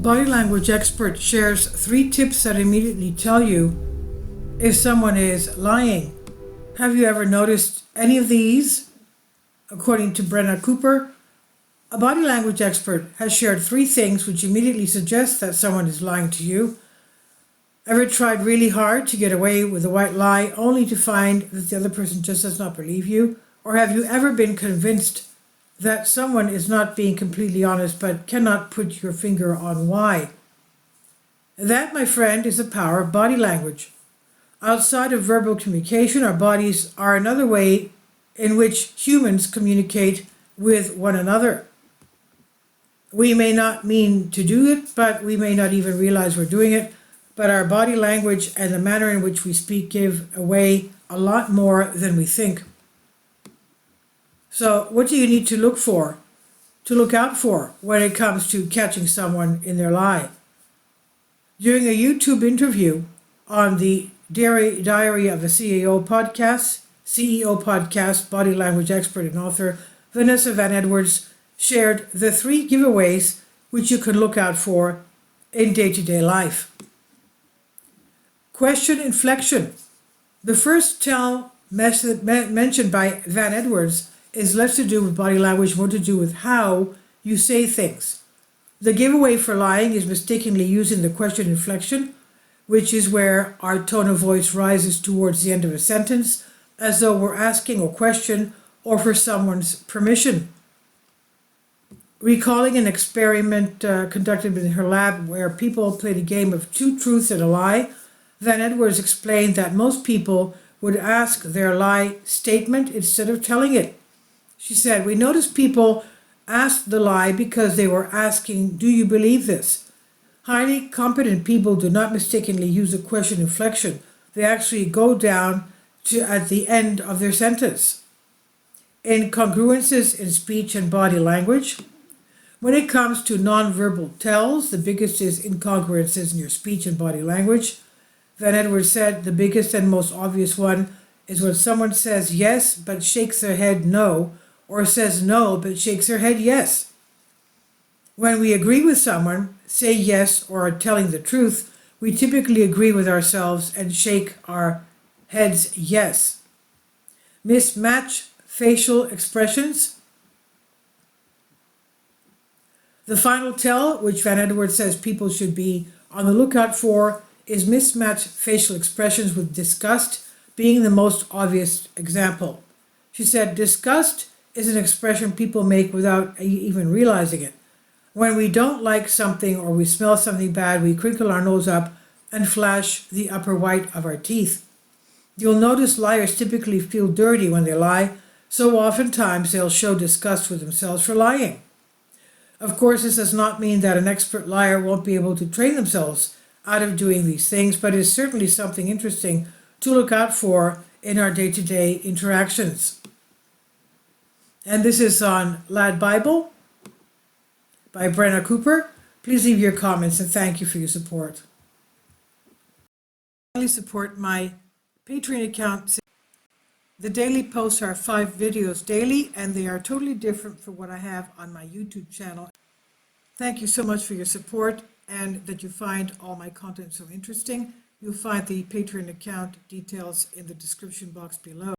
Body language expert shares 3 tips that immediately tell you if someone is lying. Have you ever noticed any of these? According to Brenna Cooper, a body language expert has shared 3 things which immediately suggest that someone is lying to you. Ever tried really hard to get away with a white lie only to find that the other person just does not believe you? Or have you ever been convinced that someone is not being completely honest but cannot put your finger on why? That, my friend, is the power of body language. Outside of verbal communication, our bodies are another way in which humans communicate with one another. We may not mean to do it, but we may not even realize we're doing it. But our body language and the manner in which we speak give away a lot more than we think. So what do you need to look out for when it comes to catching someone in their lie? During a YouTube interview on the Diary of a CEO podcast, body language expert and author Vanessa Van Edwards shared the 3 giveaways which you can look out for in day-to-day life. Question inflection. The first tell method mentioned by Van Edwards is less to do with body language, more to do with how you say things. The giveaway for lying is mistakenly using the question inflection, which is where our tone of voice rises towards the end of a sentence, as though we're asking a question or for someone's permission. Recalling an experiment conducted in her lab where people played a game of 2 truths and a lie, Van Edwards explained that most people would ask their lie statement instead of telling it. She said, "We noticed people asked the lie because they were asking, 'Do you believe this?' Highly competent people do not mistakenly use a question inflection. They actually go down to at the end of their sentence." Incongruences in speech and body language. When it comes to nonverbal tells, the biggest is incongruences in your speech and body language. Van Edwards said the biggest and most obvious one is when someone says yes but shakes their head no, or says no but shakes their head yes. When we agree with someone, say yes, or are telling the truth, we typically agree with ourselves and shake our heads yes. Mismatch facial expressions. The final tell, which Van Edwards says people should be on the lookout for, is mismatched facial expressions, with disgust being the most obvious example. She said, disgust is an expression people make without even realizing it. When we don't like something or we smell something bad, we crinkle our nose up and flash the upper white of our teeth. You'll notice liars typically feel dirty when they lie, so oftentimes they'll show disgust with themselves for lying. Of course, this does not mean that an expert liar won't be able to train themselves out of doing these things, but is certainly something interesting to look out for in our day-to-day interactions. And this is on Lad Bible by Brenna Cooper. Please leave your comments and thank you for your support. Please support my Patreon account. The daily posts are 5 videos daily, and they are totally different from what I have on my YouTube channel. Thank you so much for your support and that you find all my content so interesting. You'll find the Patreon account details in the description box below.